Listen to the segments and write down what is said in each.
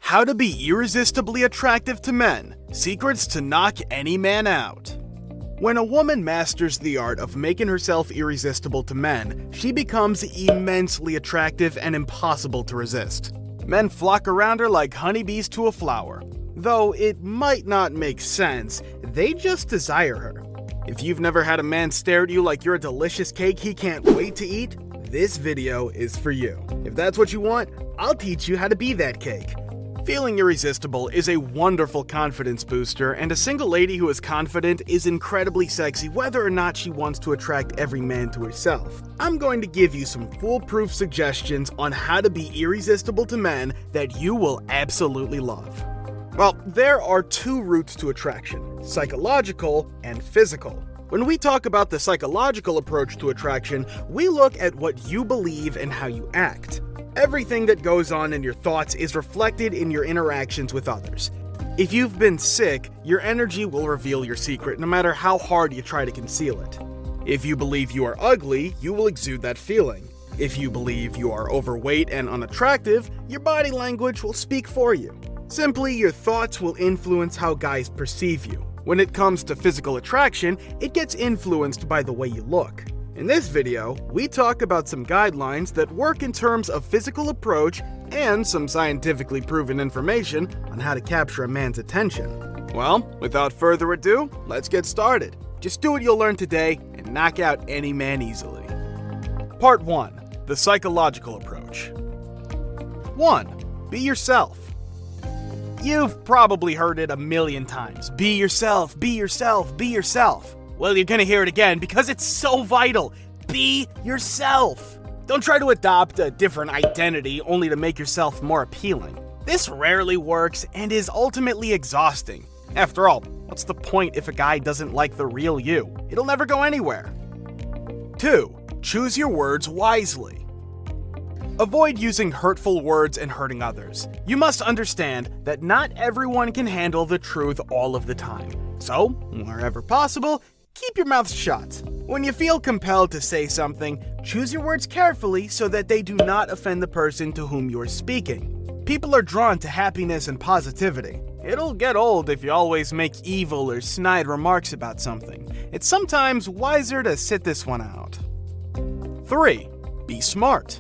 How to be irresistibly attractive to men. Secrets to knock any man out. When a woman masters the art of making herself irresistible to men, she becomes immensely attractive and impossible to resist. Men flock around her like honeybees to a flower. Though it might not make sense, they just desire her. If you've never had a man stare at you like you're a delicious cake he can't wait to eat, this video is for you. If that's what you want, I'll teach you how to be that cake. Feeling irresistible is a wonderful confidence booster, and a single lady who is confident is incredibly sexy whether or not she wants to attract every man to herself. I'm going to give you some foolproof suggestions on how to be irresistible to men that you will absolutely love. Well, there are two routes to attraction: psychological and physical. When we talk about the psychological approach to attraction, we look at what you believe and how you act. Everything that goes on in your thoughts is reflected in your interactions with others. If you've been sick, your energy will reveal your secret no matter how hard you try to conceal it. If you believe you are ugly, you will exude that feeling. If you believe you are overweight and unattractive, your body language will speak for you. Simply, your thoughts will influence how guys perceive you. When it comes to physical attraction, it gets influenced by the way you look. In this video, we talk about some guidelines that work in terms of physical approach and some scientifically proven information on how to capture a man's attention. Well, without further ado, let's get started. Just do what you'll learn today and knock out any man easily. Part 1. The psychological approach. 1. Be yourself. You've probably heard it a million times. Be yourself, be yourself, be yourself. Well, you're gonna hear it again because it's so vital. Be yourself. Don't try to adopt a different identity only to make yourself more appealing. This rarely works and is ultimately exhausting. After all, what's the point if a guy doesn't like the real you? It'll never go anywhere. 2. Choose your words wisely. Avoid using hurtful words and hurting others. You must understand that not everyone can handle the truth all of the time. So, wherever possible, keep your mouth shut. When you feel compelled to say something, choose your words carefully so that they do not offend the person to whom you're speaking. People are drawn to happiness and positivity. It'll get old if you always make evil or snide remarks about something. It's sometimes wiser to sit this one out. 3. Be smart.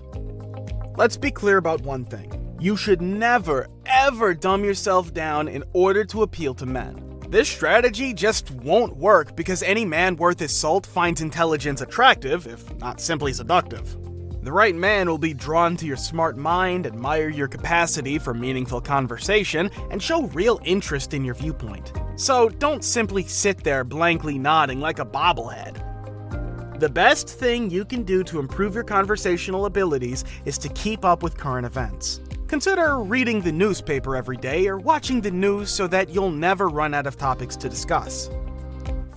Let's be clear about one thing. You should never, ever dumb yourself down in order to appeal to men. This strategy just won't work because any man worth his salt finds intelligence attractive, if not simply seductive. The right man will be drawn to your smart mind, admire your capacity for meaningful conversation, and show real interest in your viewpoint. So don't simply sit there blankly nodding like a bobblehead. The best thing you can do to improve your conversational abilities is to keep up with current events. Consider reading the newspaper every day or watching the news so that you'll never run out of topics to discuss.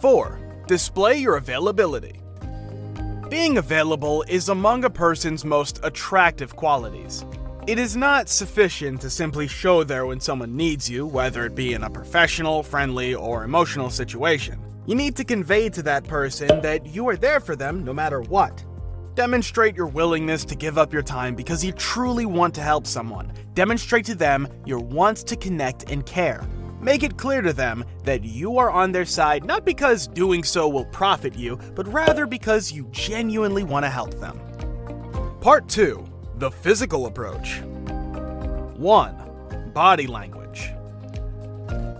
4. Display your availability. Being available is among a person's most attractive qualities. It is not sufficient to simply show there when someone needs you, whether it be in a professional, friendly, or emotional situation. You need to convey to that person that you are there for them no matter what. Demonstrate your willingness to give up your time because you truly want to help someone. Demonstrate to them your want to connect and care. Make it clear to them that you are on their side not because doing so will profit you, but rather because you genuinely want to help them. Part 2. The physical approach. 1. Body language.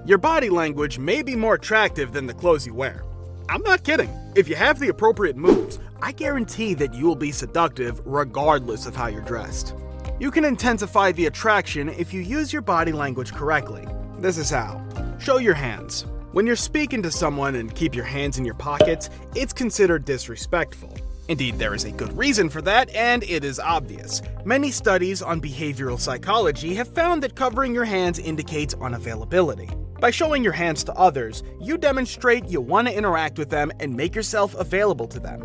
Your body language may be more attractive than the clothes you wear. I'm not kidding. If you have the appropriate moves, I guarantee that you will be seductive regardless of how you're dressed. You can intensify the attraction if you use your body language correctly. This is how. Show your hands. When you're speaking to someone and keep your hands in your pockets, it's considered disrespectful. Indeed, there is a good reason for that, and it is obvious. Many studies on behavioral psychology have found that covering your hands indicates unavailability. By showing your hands to others, you demonstrate you want to interact with them and make yourself available to them.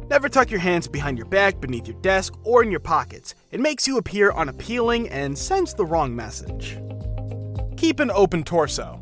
Never tuck your hands behind your back, beneath your desk, or in your pockets. It makes you appear unappealing and sends the wrong message. Keep an open torso.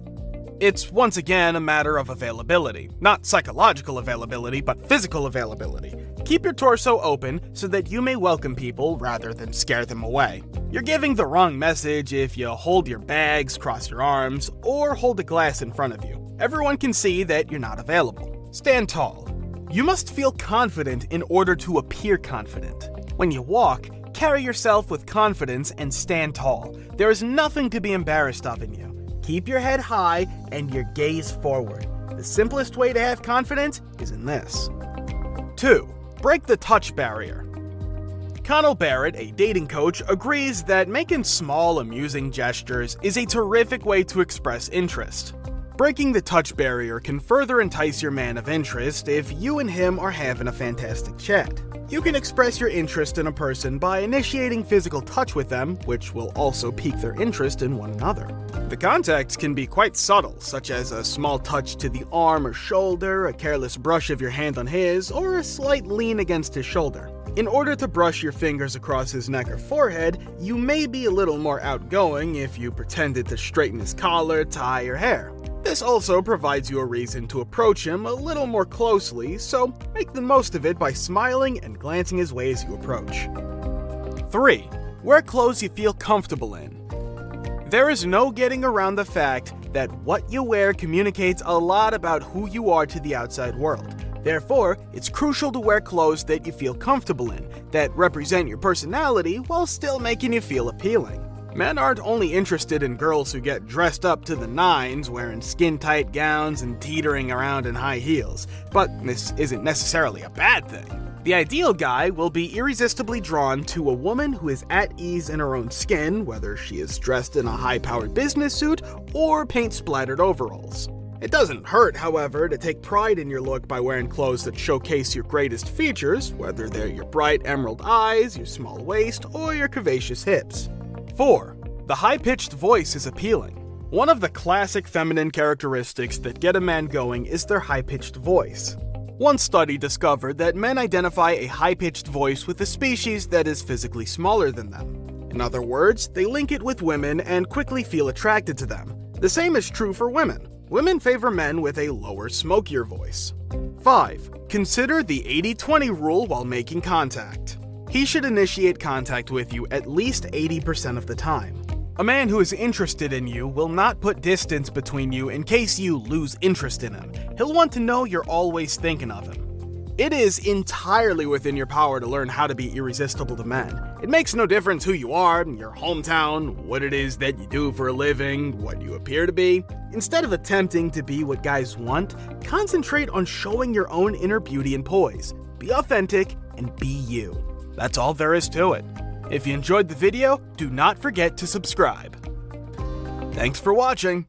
It's once again a matter of availability. Not psychological availability, but physical availability. Keep your torso open so that you may welcome people rather than scare them away. You're giving the wrong message if you hold your bags, cross your arms, or hold a glass in front of you. Everyone can see that you're not available. Stand tall. You must feel confident in order to appear confident. When you walk, carry yourself with confidence and stand tall. There is nothing to be embarrassed of in you. Keep your head high and your gaze forward. The simplest way to have confidence is in this. 2. Break the touch barrier. Connell Barrett, a dating coach, agrees that making small, amusing gestures is a terrific way to express interest. Breaking the touch barrier can further entice your man of interest if you and him are having a fantastic chat. You can express your interest in a person by initiating physical touch with them, which will also pique their interest in one another. The contact can be quite subtle, such as a small touch to the arm or shoulder, a careless brush of your hand on his, or a slight lean against his shoulder. In order to brush your fingers across his neck or forehead, you may be a little more outgoing if you pretended to straighten his collar, tie, or hair. This also provides you a reason to approach him a little more closely, so make the most of it by smiling and glancing his way as you approach. 3. Wear clothes you feel comfortable in. There is no getting around the fact that what you wear communicates a lot about who you are to the outside world. Therefore, it's crucial to wear clothes that you feel comfortable in, that represent your personality while still making you feel appealing. Men aren't only interested in girls who get dressed up to the nines, wearing skin-tight gowns and teetering around in high heels, but this isn't necessarily a bad thing. The ideal guy will be irresistibly drawn to a woman who is at ease in her own skin, whether she is dressed in a high-powered business suit or paint-splattered overalls. It doesn't hurt, however, to take pride in your look by wearing clothes that showcase your greatest features, whether they're your bright emerald eyes, your small waist, or your curvaceous hips. 4. The high-pitched voice is appealing. One of the classic feminine characteristics that get a man going is their high-pitched voice. One study discovered that men identify a high-pitched voice with a species that is physically smaller than them. In other words, they link it with women and quickly feel attracted to them. The same is true for women. Women favor men with a lower, smokier voice. 5. Consider the 80-20 rule while making contact. He should initiate contact with you at least 80% of the time. A man who is interested in you will not put distance between you in case you lose interest in him. He'll want to know you're always thinking of him. It is entirely within your power to learn how to be irresistible to men. It makes no difference who you are, your hometown, what it is that you do for a living, what you appear to be. Instead of attempting to be what guys want, concentrate on showing your own inner beauty and poise. Be authentic and be you. That's all there is to it. If you enjoyed the video, do not forget to subscribe. Thanks for watching.